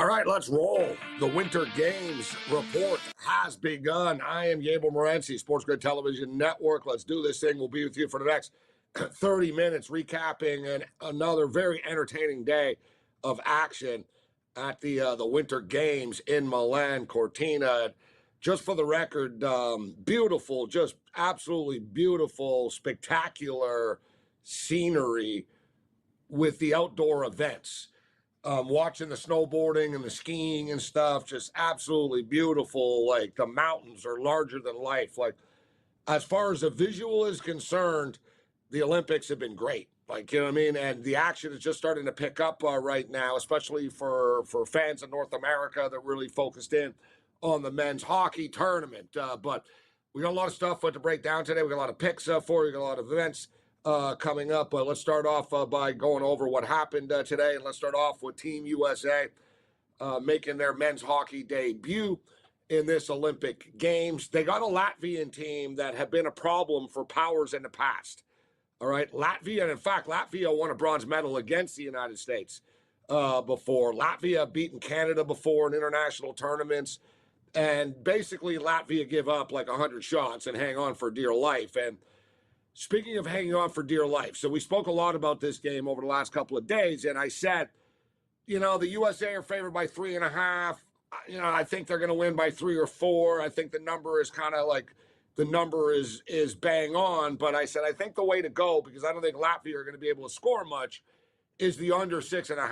All right, let's roll. The Winter Games report has begun. I am Gabe Morency, SportsGrid Television Network. Let's do this thing. We'll be with you for the next 30 minutes, recapping another very entertaining day of action at the Winter Games in Milan, Cortina. Just for the record, beautiful, just absolutely beautiful, spectacular scenery with the outdoor events. Watching the snowboarding and the skiing and stuff, just absolutely beautiful. Like, the mountains are larger than life. Like, as far as the visual is concerned, the Olympics have been great. Like, you know what I mean? And the action is just starting to pick up right now, especially for fans in North America that really focused in on the men's hockey tournament. But we got a lot of stuff to break down today. We got a lot of picks for you. We got a lot of events coming up. But let's start off by going over what happened today. And let's start off with Team USA making their men's hockey debut in this Olympic Games. They got a Latvian team that had been a problem for powers in the past. All right, Latvia, and in fact, Latvia won a bronze medal against the United States before. Latvia beaten Canada before in international tournaments. And basically, Latvia give up like 100 shots and hang on for dear life. And speaking of hanging on for dear life, so we spoke a lot about this game over the last couple of days, and I said, you know, the USA are favored by 3.5. You know, I think they're going to win by 3 or 4. I think the number is kind of like, the number is bang on, but I said, I think the way to go, because I don't think Latvia are going to be able to score much, is the under 6.5.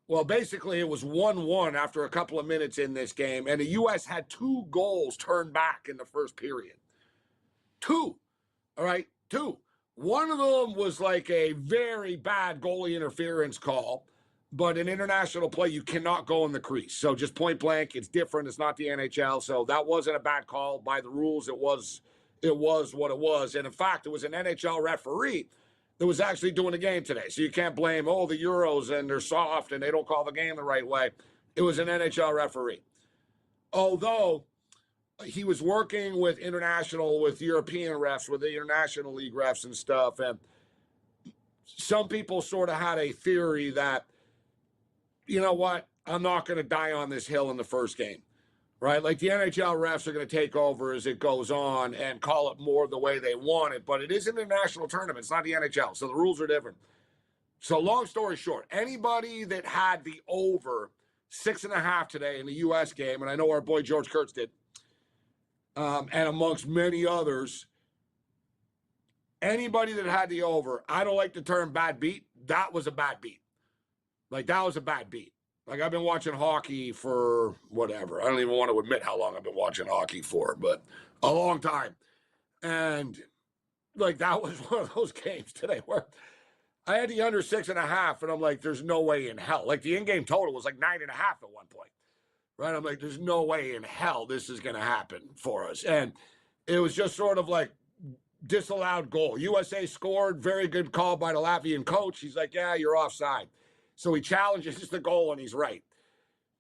Well, basically, it was 1-1 after a couple of minutes in this game, and the U.S. had 2 goals turned back in the first period. 2. All right, 2. One of them was like a very bad goalie interference call, but in international play, you cannot go in the crease. So just point blank, it's different. It's not the NHL. So that wasn't a bad call. By the rules, it was what it was. And in fact, it was an NHL referee that was actually doing the game today. So you can't blame, the Euros and they're soft and they don't call the game the right way. It was an NHL referee. Although he was working with European refs, with the International League refs and stuff. And some people sort of had a theory that, you know what, I'm not going to die on this hill in the first game, right? Like, the NHL refs are going to take over as it goes on and call it more the way they want it, but it is an international tournament. It's not the NHL, so the rules are different. So long story short, anybody that had the over 6.5 today in the U.S. game, and I know our boy George Kurtz did, and amongst many others, anybody that had the over, I don't like the term bad beat, that was a bad beat. Like, that was a bad beat. Like, I've been watching hockey for whatever. I don't even want to admit how long I've been watching hockey for, but a long time. And, like, that was one of those games today where I had the under 6.5, and I'm like, there's no way in hell. Like, the in-game total was like 9.5 at one point, right? I'm like, there's no way in hell this is going to happen for us. And it was just sort of like disallowed goal. USA scored, very good call by the Latvian coach. He's like, yeah, you're offside. So he challenges the goal, and he's right.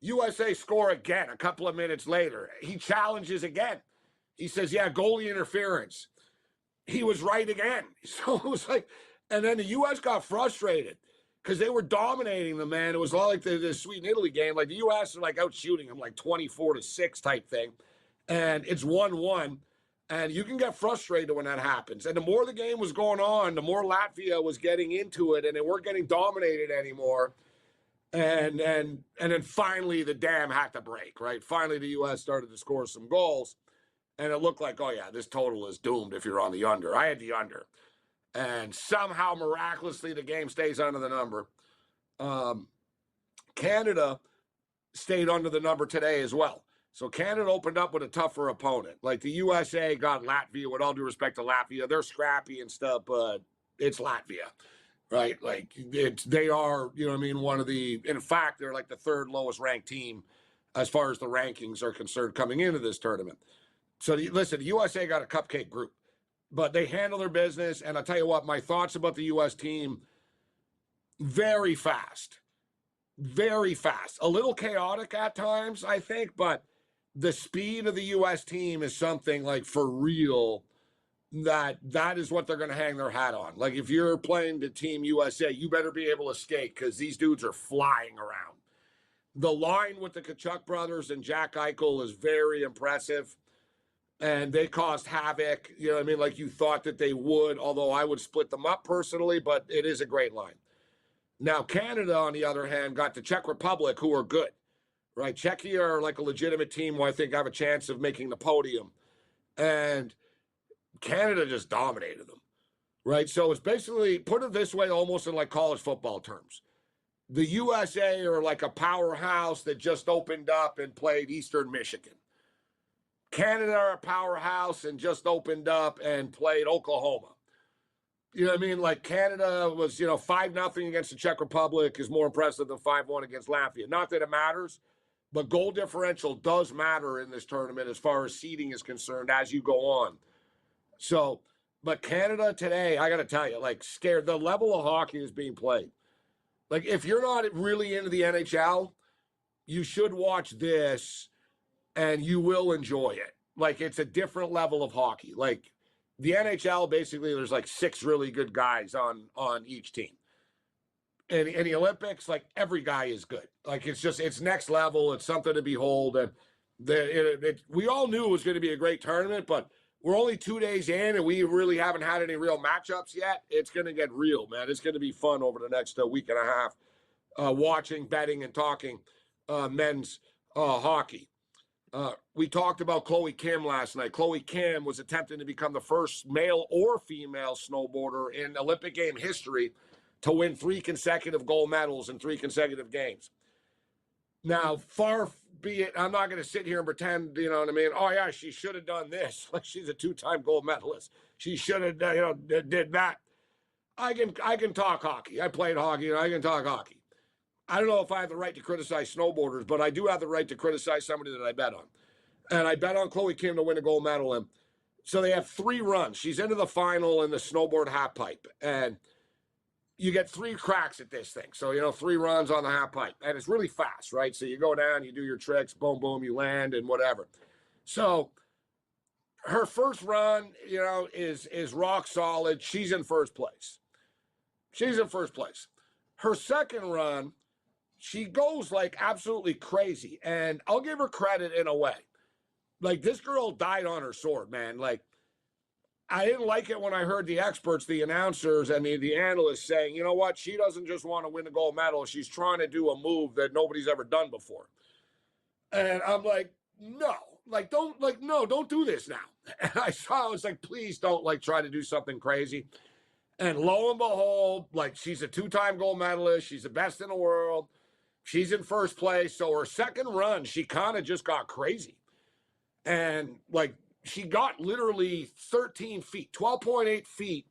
USA score again a couple of minutes later. He challenges again. He says, yeah, goalie interference. He was right again. So it was like, and then the U.S. got frustrated because they were dominating the man. It was a lot like the Sweden Italy game. Like, the U.S. are like out shooting them like 24-6 type thing. And it's 1-1. And you can get frustrated when that happens. And the more the game was going on, the more Latvia was getting into it, and they weren't getting dominated anymore. And then finally the dam had to break, right? Finally the U.S. started to score some goals, and it looked like, oh yeah, this total is doomed if you're on the under. I had the under. And somehow, miraculously, the game stays under the number. Canada stayed under the number today as well. So Canada opened up with a tougher opponent. Like, the USA got Latvia, with all due respect to Latvia. They're scrappy and stuff, but it's Latvia, right? Like, they are, you know what I mean, one of the, in fact, they're like the 3rd lowest ranked team as far as the rankings are concerned coming into this tournament. So listen, the USA got a cupcake group, but they handle their business. And I'll tell you what, my thoughts about the U.S. team, very fast, a little chaotic at times, I think, but the speed of the U.S. team is something, like, for real, that is what they're going to hang their hat on. Like, if you're playing the Team USA, you better be able to skate, because these dudes are flying around. The line with the Kachuk brothers and Jack Eichel is very impressive. And they caused havoc, you know what I mean, like you thought that they would, although I would split them up personally, but it is a great line. Now, Canada, on the other hand, got the Czech Republic, who are good, right? Czechia are like a legitimate team who I think have a chance of making the podium. And Canada just dominated them, right? So it's basically, put it this way, almost in like college football terms. The USA are like a powerhouse that just opened up and played Eastern Michigan. Canada are a powerhouse and just opened up and played Oklahoma. You know what I mean? Like Canada was, 5-0 against the Czech Republic is more impressive than 5-1 against Latvia. Not that it matters, but goal differential does matter in this tournament as far as seeding is concerned as you go on. So, but Canada today, I got to tell you, like scared, the level of hockey is being played. Like if you're not really into the NHL, you should watch this and you will enjoy it. Like it's a different level of hockey. Like the NHL, basically, there's like 6 really good guys on each team. And in the Olympics, like every guy is good. Like it's next level. It's something to behold. And we all knew it was going to be a great tournament, but we're only 2 days in and we really haven't had any real matchups yet. It's going to get real, man. It's going to be fun over the next week and a half, watching, betting, and talking men's hockey. We talked about Chloe Kim last night. Chloe Kim was attempting to become the first male or female snowboarder in Olympic game history to win 3 consecutive gold medals in 3 consecutive games. Now, far be it, I'm not going to sit here and pretend, you know what I mean? Oh, yeah, she should have done this. Like she's a 2-time gold medalist. She should have, did that. I can talk hockey. I played hockey, and I can talk hockey. I don't know if I have the right to criticize snowboarders, but I do have the right to criticize somebody that I bet on. And I bet on Chloe Kim to win a gold medal. And so they have 3 runs. She's into the final in the snowboard half pipe. And you get 3 cracks at this thing. So, 3 runs on the half pipe. And it's really fast, right? So you go down, you do your tricks, boom, boom, you land and whatever. So her first run, is rock solid. She's in first place. Her second run, she goes like absolutely crazy. And I'll give her credit in a way. Like this girl died on her sword, man. Like I didn't like it when I heard the experts, the announcers, and the analysts saying, you know what? She doesn't just want to win a gold medal. She's trying to do a move that nobody's ever done before. And I'm like, no, don't do this now. And I was like, please don't try to do something crazy. And lo and behold, she's a 2-time gold medalist. She's the best in the world. She's in first place. So her second run, she kind of just got crazy. And she got literally 13 feet, 12.8 feet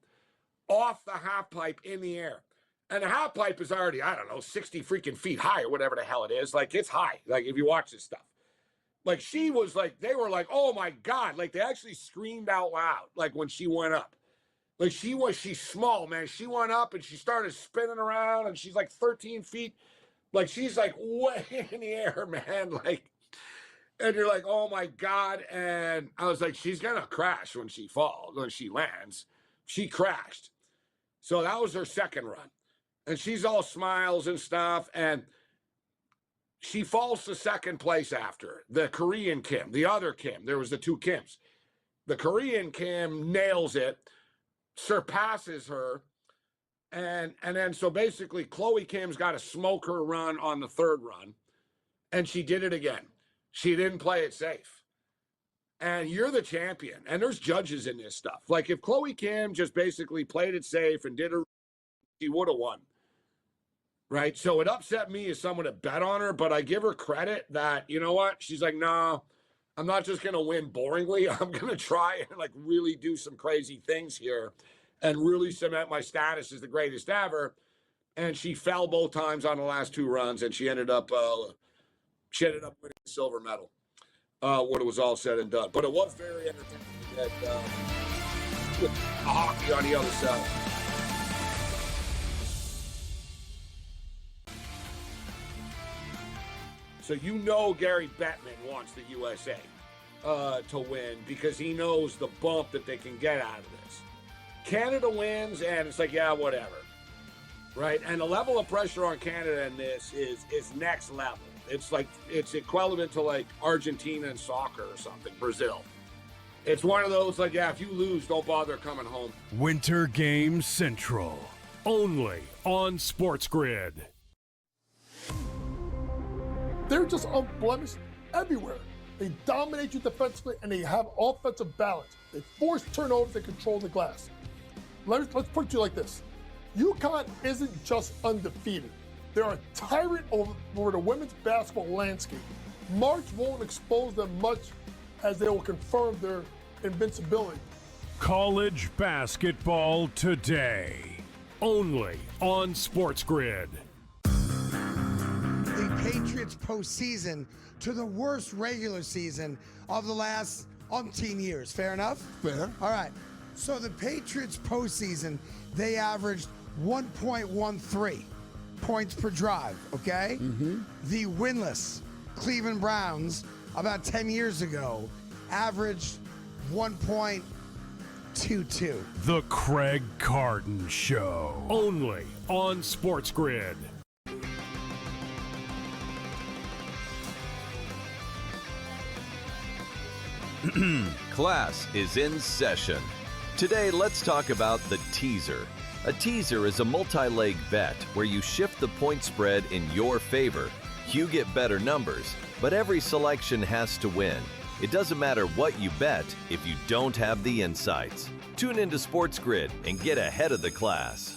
off the half pipe in the air. And the half pipe is already, 60 freaking feet high or whatever the hell it is. It's high. If you watch this stuff. She was they were oh my God. They actually screamed out loud, when she went up. She's small, man. She went up and she started spinning around and she's 13 feet. She's way in the air, man. And you're oh my God. And I was she's going to crash when she falls, when she lands. She crashed. So that was her second run. And she's all smiles and stuff. And she falls to second place after. The Korean Kim, the other Kim. There was the 2 Kims. The Korean Kim nails it, surpasses her. And then so basically Chloe Kim's got to smoke her run on the 3rd run. And she did it again. She didn't play it safe. And you're the champion. And there's judges in this stuff. If Chloe Kim just basically played it safe and did her, she would have won. Right? So it upset me as someone to bet on her, but I give her credit that, you know what? She's no, I'm not just going to win boringly. I'm going to try and really do some crazy things here and really cement my status as the greatest ever. And she fell both times on the last 2 runs, and she ended up winning a silver medal when it was all said and done. But it was very entertaining to get with hockey on the other side. So Gary Bettman wants the USA to win because he knows the bump that they can get out of this. Canada wins, and it's yeah, whatever. Right? And the level of pressure on Canada in this is next level. It's equivalent to like Argentina in soccer or something, Brazil. It's one of those like, yeah, if you lose, don't bother coming home. Winter Games Central, only on SportsGrid. They're just unblemished everywhere. They dominate you defensively, and they have offensive balance. They force turnovers and control the glass. Let's put it to you like this. UConn isn't just undefeated. They're a tyrant over the women's basketball landscape. March won't expose them much as they will confirm their invincibility. College basketball today, only on SportsGrid. The Patriots postseason to the worst regular season of the last umpteen years. Fair enough? Fair. All right. So the Patriots postseason, they averaged 1.13 points per drive, okay? Mm-hmm. The winless Cleveland Browns about 10 years ago averaged 1.22. The Craig Carton Show, only on SportsGrid. Class is in session. Today, let's talk about the teaser. A teaser is a multi-leg bet where you shift the point spread in your favor. You get better numbers, but every selection has to win. It doesn't matter what you bet if you don't have the insights. Tune into SportsGrid and get ahead of the class.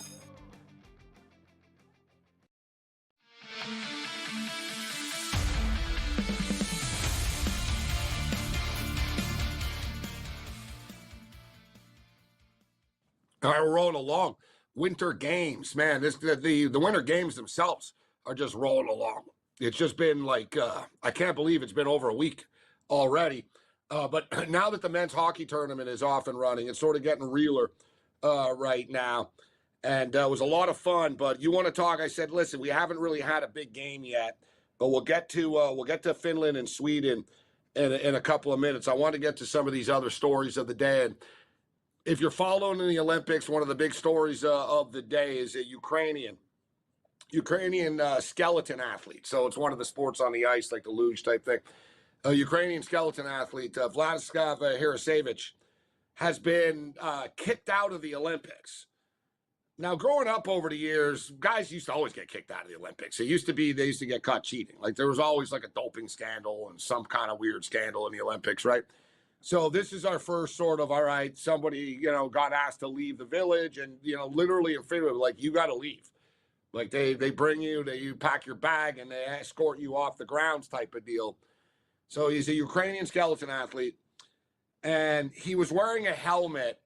All right, we're rolling along. Winter games, man. The winter games themselves are just rolling along. It's just been like I can't believe it's been over a week already. But now that the men's hockey tournament is off and running, it's sort of getting realer right now. And it was a lot of fun. But you want to talk? I said, listen, we haven't really had a big game yet, but we'll get to Finland and Sweden in a couple of minutes. I want to get to some of these other stories of the day. And if you're following in the Olympics, one of the big stories of the day is a Ukrainian skeleton athlete. So it's one of the sports on the ice, like the luge type thing. A Ukrainian skeleton athlete, Vladislav Hirasevich, has been kicked out of the Olympics. Now, growing up over the years, guys used to always get kicked out of the Olympics. They used to get caught cheating. Like there was always like a doping scandal and some kind of weird scandal in the Olympics, right? So this is our first sort of, all right, somebody, got asked to leave the village and, literally and figuratively, like, you got to leave. Like they bring you, you pack your bag and they escort you off the grounds type of deal. So he's a Ukrainian skeleton athlete and he was wearing a helmet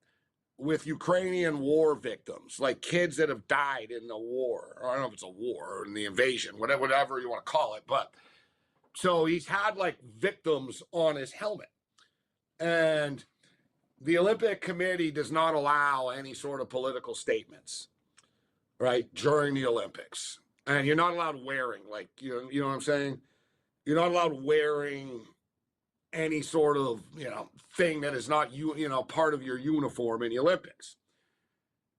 with Ukrainian war victims, like kids that have died in the war. Or I don't know if it's a war or in the invasion, whatever you want to call it. But so he's had like victims on his helmet. And the Olympic Committee does not allow any sort of political statements, right, during the Olympics. And you're not allowed wearing, like, you know what I'm saying? You're not allowed wearing any sort of, thing that is not, part of your uniform in the Olympics.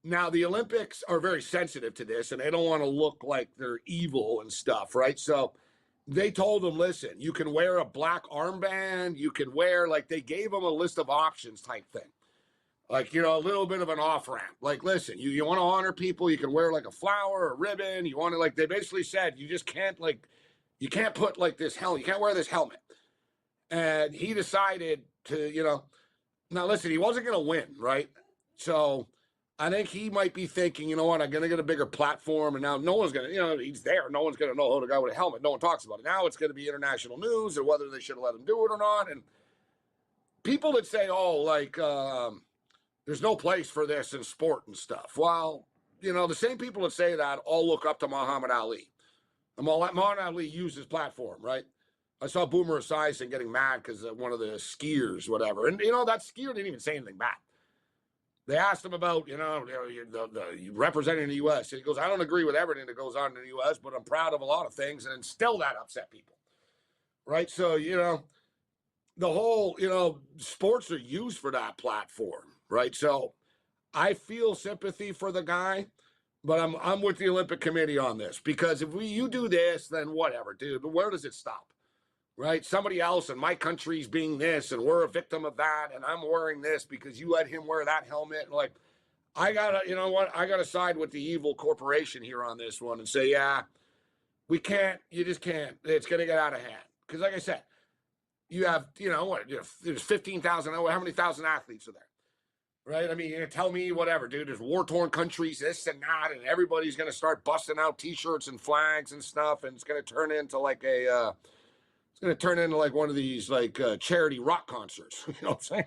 Now, the Olympics are very sensitive to this, and they don't want to look like they're evil and stuff, right? So they told them, listen, you can wear a black armband. You can wear, like, they gave them a list of options type thing. Like, a little bit of an off-ramp. Like, listen, you want to honor people, you can wear, like, a flower or a ribbon. You want to, like, they basically said, you just can't, like, you can't put, like, this helmet. You can't wear this helmet. And he decided to, now, listen, he wasn't going to win, right? So I think he might be thinking, you know what, I'm going to get a bigger platform, and now no one's going to, he's there. No one's going to know, oh, the guy with a helmet. No one talks about it. Now it's going to be international news, or whether they should have let him do it or not. And people that say, oh, like, there's no place for this in sport and stuff. Well, the same people that say that all look up to Muhammad Ali. And Muhammad Ali used his platform, right? I saw Boomer Esiason getting mad because one of the skiers, whatever. And, that skier didn't even say anything back. They asked him about, the representing the U.S. And he goes, I don't agree with everything that goes on in the U.S., but I'm proud of a lot of things. And still that upset people, right? So, the whole, sports are used for that platform, right? So I feel sympathy for the guy, But I'm with the Olympic Committee on this, because if you do this, then whatever, dude. But where does it stop? Right? Somebody else and my country's being this, and we're a victim of that, and I'm wearing this because you let him wear that helmet. And like, I gotta side with the evil corporation here on this one and say, yeah, we can't. You just can't. It's gonna get out of hand. Because like I said, you have, there's 15,000. How many thousand athletes are there? Right? I mean, you're gonna tell me whatever, dude. There's war-torn countries, this and that, and everybody's gonna start busting out T-shirts and flags and stuff, and it's gonna turn into like one of these like charity rock concerts. You know what I'm saying?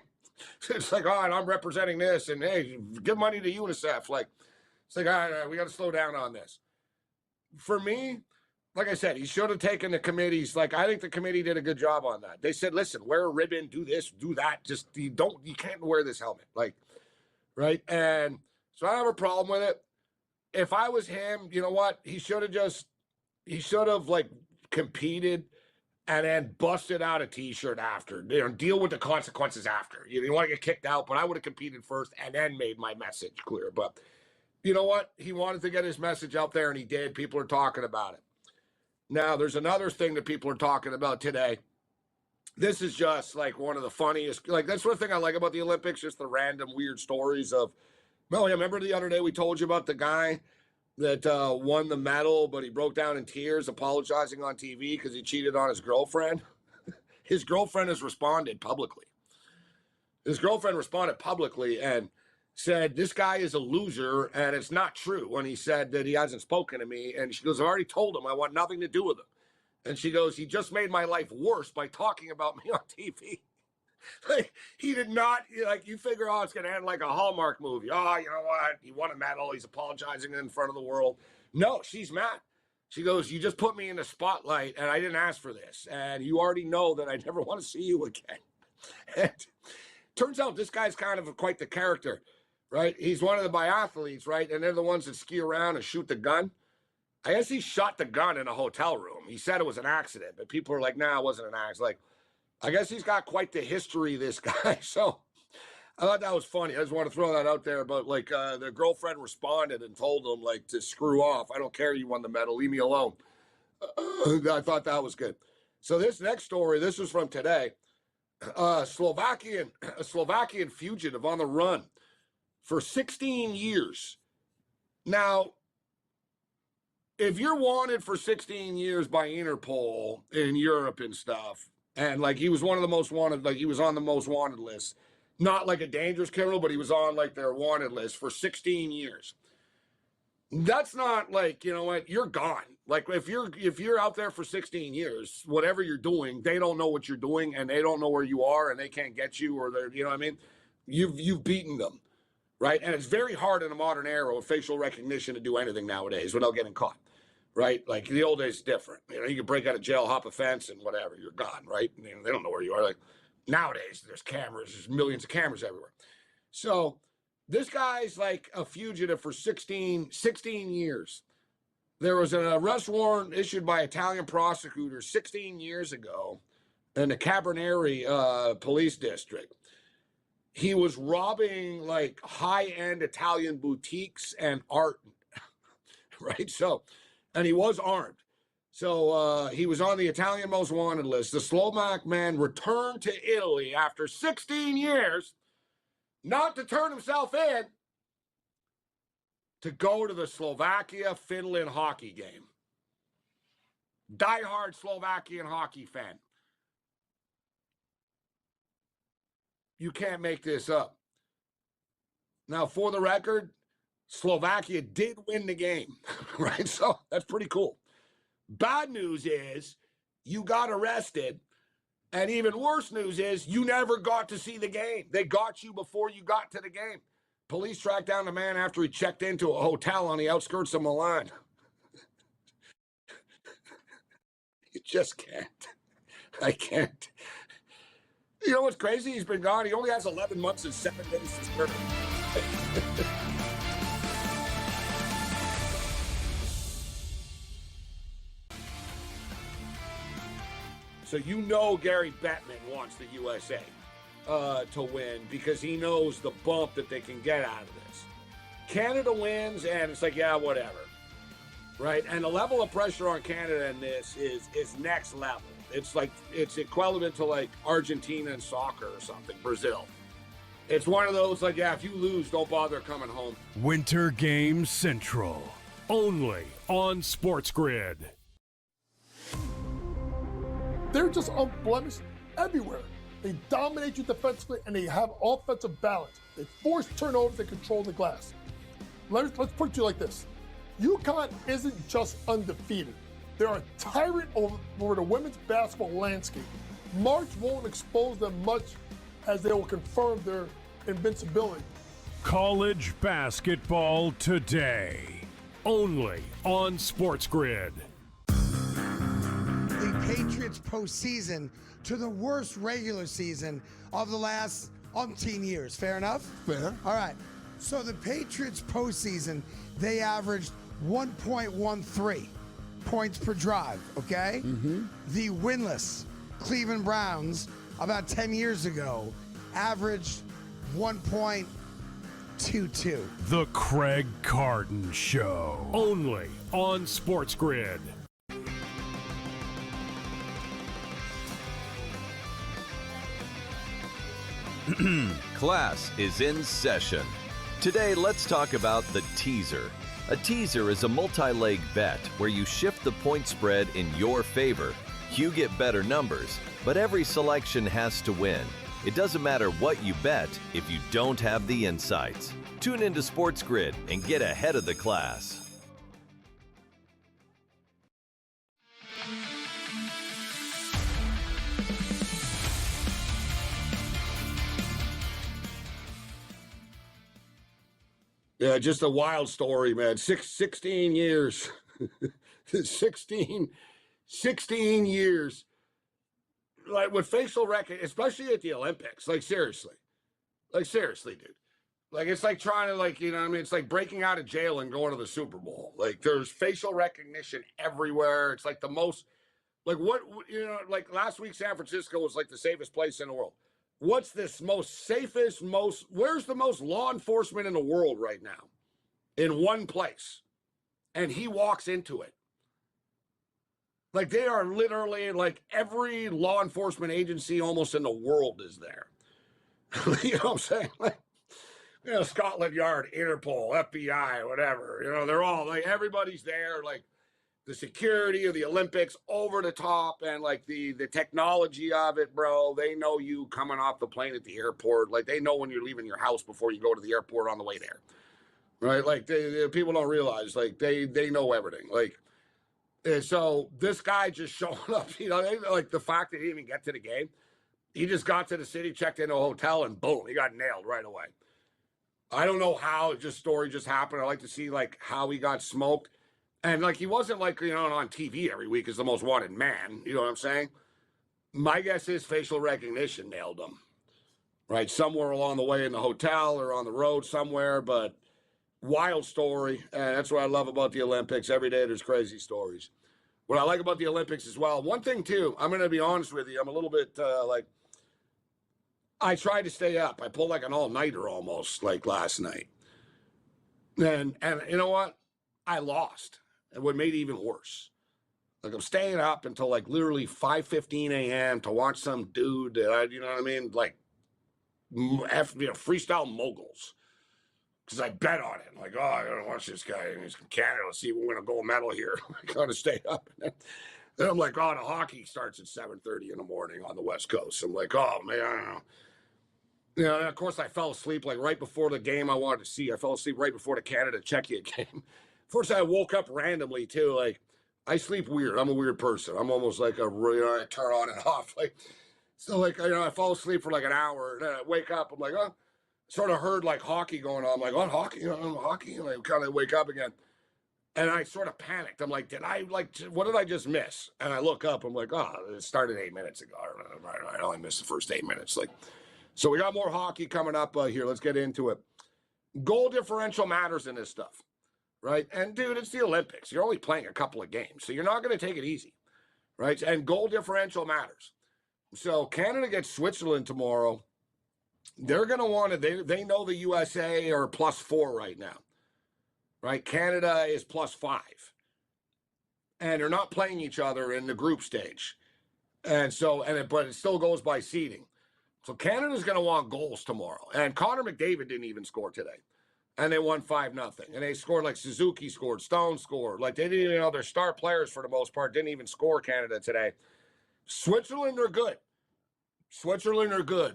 It's like, all right, I'm representing this, and hey, give money to UNICEF. Like, it's like, all right, we got to slow down on this. For me, like I said, he should have taken the committees. Like, I think the committee did a good job on that. They said, listen, wear a ribbon, do this, do that. Just you can't wear this helmet. Like, right? And so I have a problem with it. If I was him, you know what? He should have like competed and then busted out a T-shirt after. Deal with the consequences after. You want to get kicked out, but I would have competed first and then made my message clear. But you know what? He wanted to get his message out there, and he did. People are talking about it. Now, there's another thing that people are talking about today. This is just like one of the funniest. Like, that's one thing I like about the Olympics, just the random weird stories of, well, yeah, remember the other day we told you about the guy that won the medal, but he broke down in tears apologizing on TV because he cheated on his girlfriend? His girlfriend has responded publicly. And said, this guy is a loser, and it's not true when he said that he hasn't spoken to me. And she goes, I already told him I want nothing to do with him. And she goes, he just made my life worse by talking about me on TV. Like, he did not, like, you figure, oh, it's going to end like a Hallmark movie. Oh, you know what? He won a medal. He's apologizing in front of the world. No, she's mad. She goes, you just put me in the spotlight, and I didn't ask for this. And you already know that I never want to see you again. And turns out this guy's kind of quite the character, right? He's one of the biathletes, right? And they're the ones that ski around and shoot the gun. I guess he shot the gun in a hotel room. He said it was an accident, but people are like, nah, it wasn't an accident. Like, I guess he's got quite the history, this guy. So I thought that was funny. I just want to throw that out there. But like, the girlfriend responded and told him like to screw off. I don't care you won the medal. Leave me alone. I thought that was good. So this next story, this was from today. A Slovakian fugitive on the run for 16 years. Now, if you're wanted for 16 years by Interpol in Europe and stuff, and like he was one of the most wanted, like he was on the most wanted list, not like a dangerous criminal, but he was on like their wanted list for 16 years. That's not like, you know what, you're gone. Like if you're out there for 16 years, whatever you're doing, they don't know what you're doing and they don't know where you are and they can't get you, or they're, you know what I mean? You've beaten them, right? And it's very hard in a modern era with facial recognition to do anything nowadays without getting caught. Right? Like the old days, different. You know, you can break out of jail, hop a fence, and whatever, you're gone, right? You know, they don't know where you are. Like nowadays, there's cameras, there's millions of cameras everywhere. So this guy's like a fugitive for 16 years. There was an arrest warrant issued by Italian prosecutors 16 years ago in the Cabrineri police district. He was robbing like high-end Italian boutiques and art, right? So, and he was armed. So he was on the Italian most wanted list. The Slovak man returned to Italy after 16 years, not to turn himself in, to go to the Slovakia-Finland hockey game. Diehard Slovakian hockey fan. You can't make this up. Now, for the record, Slovakia did win the game, right? So that's pretty cool. Bad news is you got arrested, and even worse news is you never got to see the game. They got you before you got to the game. Police tracked down the man after he checked into a hotel on the outskirts of Milan. You just can't. I can't. You know what's crazy? He's been gone. He only has 11 months and 7 days to serve. So you know Gary Bettman wants the USA to win because he knows the bump that they can get out of this. Canada wins, and it's like, yeah, whatever. Right? And the level of pressure on Canada in this is next level. It's like, it's equivalent to like Argentina in soccer or something, Brazil. It's one of those, like, yeah, if you lose, don't bother coming home. Winter Games Central, only on SportsGrid. They're just unblemished everywhere. They dominate you defensively, and they have offensive balance. They force turnovers and control the glass. Let's put it to you like this. UConn isn't just undefeated. They're a tyrant over the women's basketball landscape. March won't expose them much as they will confirm their invincibility. College basketball today, only on SportsGrid. The Patriots postseason to the worst regular season of the last umpteen years. Fair enough? Fair. All right. So the Patriots postseason, they averaged 1.13 points per drive, okay? The winless Cleveland Browns about 10 years ago averaged 1.22. The Craig Carton Show, only on SportsGrid. Class is in session. Today, let's talk about the teaser. A teaser is a multi-leg bet where you shift the point spread in your favor. You get better numbers, but every selection has to win. It doesn't matter what you bet if you don't have the insights. Tune into SportsGrid and get ahead of the class. Yeah, just a wild story, man. 16 years. 16 years. Like with facial recognition, especially at the Olympics. Like seriously, dude. Like it's like trying to you know what I mean? It's like breaking out of jail and going to the Super Bowl. Like there's facial recognition everywhere. It's like the most, like what, you know, like last week San Francisco was like the safest place in the world. What's this where's the most law enforcement in the world right now? In one place. And he walks into it. Like they are literally, like every law enforcement agency almost in the world is there. You know what I'm saying? Like, you know, Scotland Yard, Interpol, FBI, whatever. You know, they're all like, everybody's there. Like the security of the Olympics over the top, and like the technology of it, bro. They know you coming off the plane at the airport. Like they know when you're leaving your house before you go to the airport on the way there. Right? Like people don't realize, like they know everything. Like, and so this guy just showing up, you know, like the fact that he didn't even get to the game. He just got to the city, checked into a hotel, and boom, he got nailed right away. I don't know how story just happened. I like to see like how he got smoked. And like he wasn't like, you know, on TV every week as the most wanted man. You know what I'm saying? My guess is facial recognition nailed him. Right? Somewhere along the way in the hotel or on the road somewhere, but wild story. And that's what I love about the Olympics. Every day there's crazy stories. What I like about the Olympics as well, one thing too, I'm going to be honest with you. I'm a little bit I tried to stay up. I pulled like an all-nighter almost like last night. And you know what? I lost. And what made it even worse, like I'm staying up until like literally 5:15 a.m. to watch some dude that you know what I mean, like freestyle moguls, because I bet on it. I'm like, oh, I gotta watch this guy, and he's from Canada. Let's see if we win a gold medal here. I gotta stay up. Then I'm like, oh, the hockey starts at 7:30 in the morning on the West Coast. I'm like, oh man, I don't know. You know, and of course I fell asleep like right before the game I wanted to see. I fell asleep right before the Canada-Czechia game. First, I woke up randomly too. Like, I sleep weird. I'm a weird person. I'm almost like I turn on and off. Like, so like, you know, I fall asleep for like an hour, and then I wake up. I'm like, oh, sort of heard like hockey going on. I'm like, what hockey? You know, hockey. And I kind of wake up again, and I sort of panicked. I'm like, what did I just miss? And I look up. I'm like, oh, it started 8 minutes ago. I only missed the first 8 minutes. Like, so we got more hockey coming up here. Let's get into it. Goal differential matters in this stuff. Right? And, dude, it's the Olympics. You're only playing a couple of games, so you're not going to take it easy, right? And goal differential matters. So Canada gets Switzerland tomorrow. They're going to want to – they know the USA are +4 right now. right? Canada is +5. And they're not playing each other in the group stage. And so, but it still goes by seeding. So Canada's going to want goals tomorrow. And Connor McDavid didn't even score today. And they won 5-0. And they scored like Suzuki scored, Stone scored. Like they didn't even know their star players for the most part didn't even score Canada today. Switzerland are good.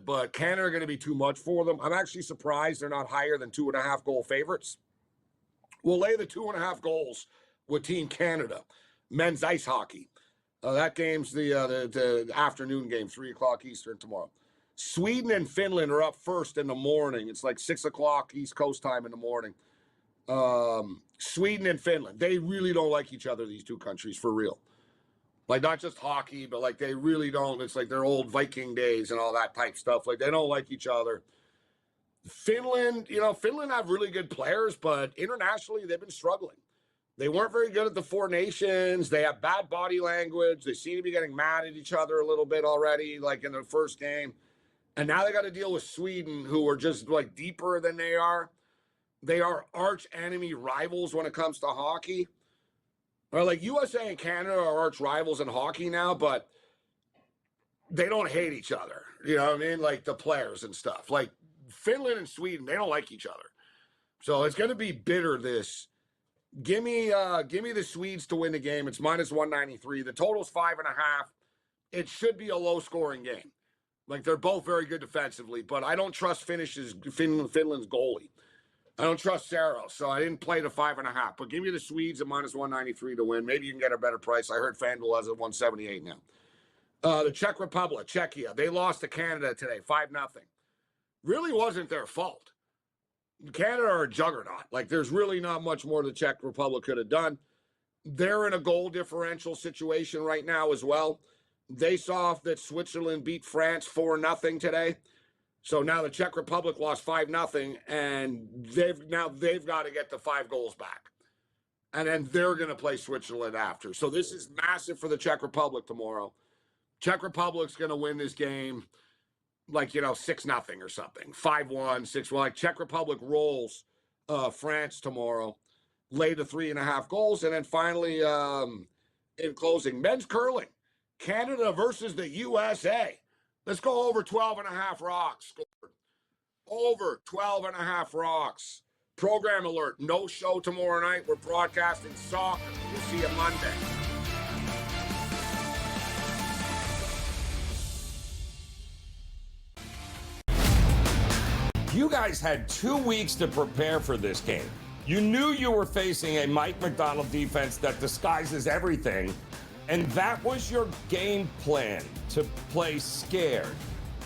But Canada are going to be too much for them. I'm actually surprised they're not higher than 2.5 goal favorites. We'll lay the 2.5 goals with Team Canada. Men's ice hockey. That game's the afternoon game, 3 o'clock Eastern tomorrow. Sweden and Finland are up first in the morning. It's like 6 o'clock East Coast time in the morning. Sweden and Finland, they really don't like each other, these two countries, for real. Like, not just hockey, but like they really don't. It's like their old Viking days and all that type stuff. Like, they don't like each other. Finland have really good players, but internationally, they've been struggling. They weren't very good at the Four Nations. They have bad body language. They seem to be getting mad at each other a little bit already, like in their first game. And now they got to deal with Sweden, who are just like deeper than they are. They are arch enemy rivals when it comes to hockey. Or like USA and Canada are arch rivals in hockey now, but they don't hate each other. You know what I mean? Like the players and stuff. Like Finland and Sweden, they don't like each other. So it's going to be bitter this. Give me the Swedes to win the game. It's -193. The total's 5.5. It should be a low-scoring game. Like, they're both very good defensively, but I don't trust Finland's goalie. I don't trust Saros, so I didn't play the 5.5. But give me the Swedes at -193 to win. Maybe you can get a better price. I heard FanDuel has it 178 now. The Czech Republic, Czechia, they lost to Canada today, 5-0. Really wasn't their fault. Canada are a juggernaut. Like, there's really not much more the Czech Republic could have done. They're in a goal differential situation right now as well. They saw that Switzerland beat France 4-0 today. So now the Czech Republic lost 5-0, and they've got to get the 5 goals back. And then they're going to play Switzerland after. So this is massive for the Czech Republic tomorrow. Czech Republic's going to win this game. Like, 6-0 or something, 5-1, 6-1. Like Czech Republic rolls France tomorrow, lay the 3.5 goals. And then finally, in closing, men's curling, Canada versus the USA. Let's go over 12.5 rocks scored. Over 12.5 rocks. Program alert, no show tomorrow night. We're broadcasting soccer. We'll see you Monday. You guys had 2 weeks to prepare for this game. You knew you were facing a Mike McDonald defense that disguises everything, and that was your game plan, to play scared.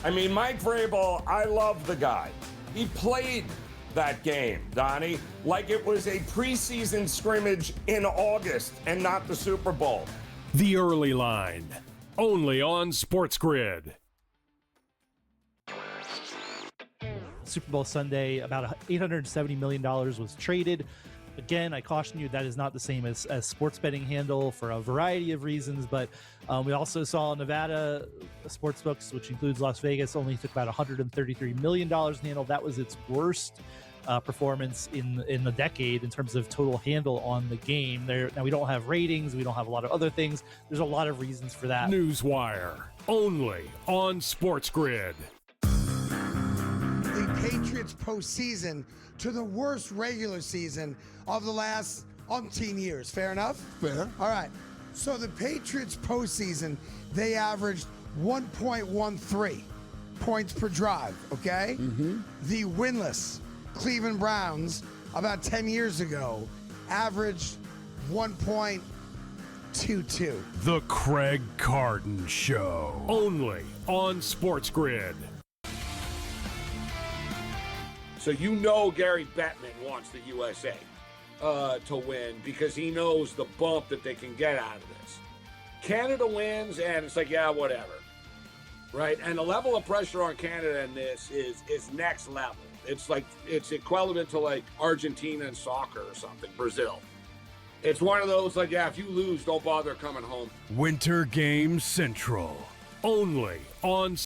I mean, Mike Vrabel, I love the guy. He played that game, Donnie, like it was a preseason scrimmage in August and not the Super Bowl. The Early Line, only on SportsGrid. Super Bowl Sunday, about $870 million was traded. Again, I caution you, that is not the same as sports betting handle for a variety of reasons, but we also saw Nevada sportsbooks, which includes Las Vegas, only took about $133 million in handle. That was its worst performance in the decade in terms of total handle on the game. Now, we don't have ratings. We don't have a lot of other things. There's a lot of reasons for that. Newswire, only on SportsGrid. The Patriots postseason to the worst regular season of the last umpteen years. Fair enough? Fair. All right. So the Patriots postseason, they averaged 1.13 points per drive, okay? The winless Cleveland Browns about 10 years ago averaged 1.22. The Craig Carton Show, only on SportsGrid. So Gary Bettman wants the USA to win because he knows the bump that they can get out of this. Canada wins, and it's like, yeah, whatever. Right? And the level of pressure on Canada in this is next level. It's like, it's equivalent to like Argentina in soccer or something, Brazil. It's one of those like, yeah, if you lose, don't bother coming home. Winter Game Central, only on